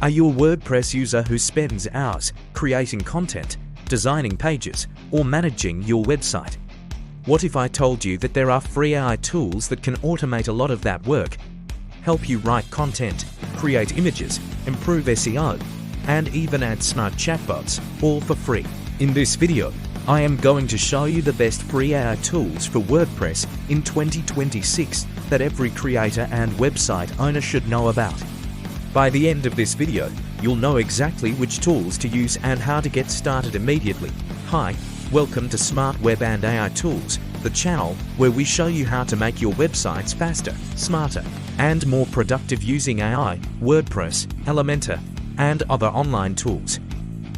Are you a WordPress user who spends hours creating content, designing pages, or managing your website? What if I told you that there are free AI tools that can automate a lot of that work, help you write content, create images, improve SEO, and even add smart chatbots, all for free? In this video, I am going to show you the best free AI tools for WordPress in 2026 that every creator and website owner should know about. By the end of this video, you'll know exactly which tools to use and how to get started immediately. Hi, welcome to Smart Web and AI Tools, the channel where we show you how to make your websites faster, smarter, and more productive using AI, WordPress, Elementor, and other online tools.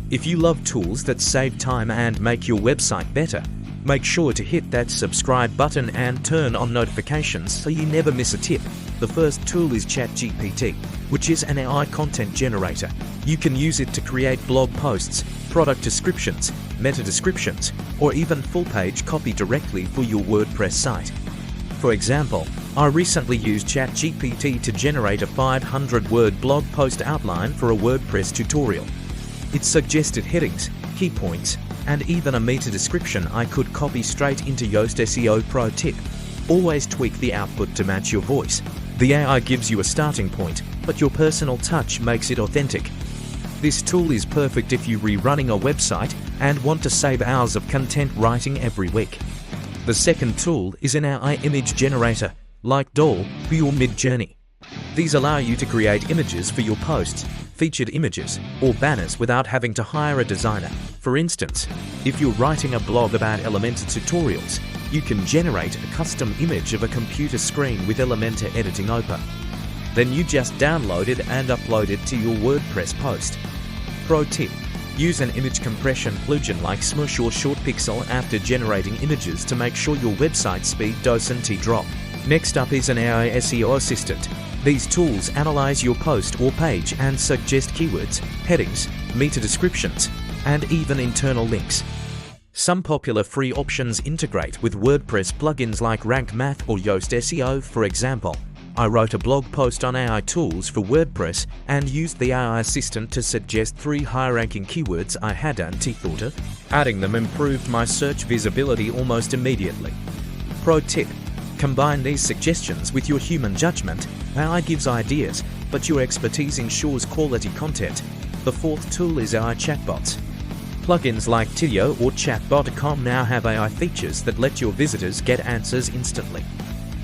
If you love tools that save time and make your website better, make sure to hit that subscribe button and turn on notifications so you never miss a tip. The first tool is ChatGPT, which is an AI content generator. You can use it to create blog posts, product descriptions, meta descriptions, or even full-page copy directly for your WordPress site. For example, I recently used ChatGPT to generate a 500-word blog post outline for a WordPress tutorial. It suggested headings, key points, and even a meta description I could copy straight into Yoast SEO. Pro tip: always tweak the output to match your voice. The AI gives you a starting point, but your personal touch makes it authentic. This tool is perfect if you're rerunning a website and want to save hours of content writing every week. The second tool is an AI image generator, like Doll for your Midjourney. These allow you to create images for your posts, featured images, or banners without having to hire a designer. For instance, if you're writing a blog about Elementor tutorials, you can generate a custom image of a computer screen with Elementor editing open. Then you just download it and upload it to your WordPress post. Pro tip: use an image compression plugin like Smush or ShortPixel after generating images to make sure your website speed doesn't drop. Next up is an AI SEO assistant. These tools analyze your post or page and suggest keywords, headings, meta descriptions, and even internal links. Some popular free options integrate with WordPress plugins like Rank Math or Yoast SEO. For example, I wrote a blog post on AI tools for WordPress and used the AI assistant to suggest 3 high-ranking keywords I hadn't thought of. Adding them improved my search visibility almost immediately. Pro tip: combine these suggestions with your human judgment. AI gives ideas, but your expertise ensures quality content. The fourth tool is AI chatbots. Plugins like Tidio or Chatbot.com now have AI features that let your visitors get answers instantly.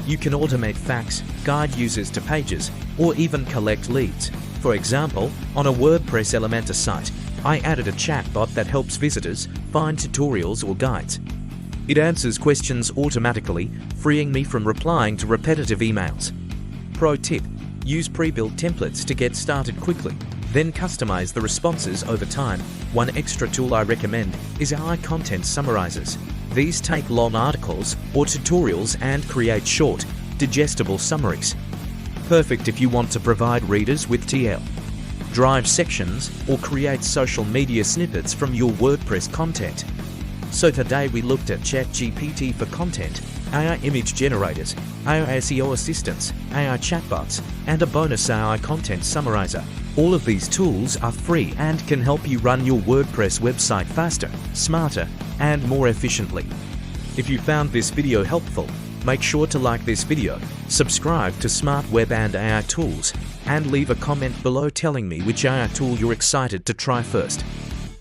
You can automate facts, guide users to pages, or even collect leads. For example, on a WordPress Elementor site, I added a chatbot that helps visitors find tutorials or guides. It answers questions automatically, freeing me from replying to repetitive emails. Pro tip: use pre-built templates to get started quickly, then customize the responses over time. One extra tool I recommend is AI content summarizers. These take long articles or tutorials and create short, digestible summaries. Perfect if you want to provide readers with TL, drive sections, or create social media snippets from your WordPress content. So today we looked at ChatGPT for content, AI image generators, AI SEO assistants, AI chatbots, and a bonus AI content summarizer. All of these tools are free and can help you run your WordPress website faster, smarter, and more efficiently. If you found this video helpful, make sure to like this video, subscribe to Smart Web and AI Tools, and leave a comment below telling me which AI tool you're excited to try first.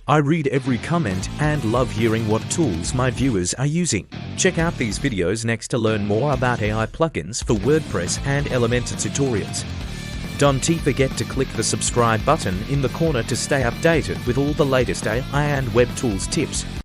I read every comment and love hearing what tools my viewers are using. Check out these videos next to learn more about AI plugins for WordPress and Elementor tutorials. Don't forget to click the subscribe button in the corner to stay updated with all the latest AI and web tools tips.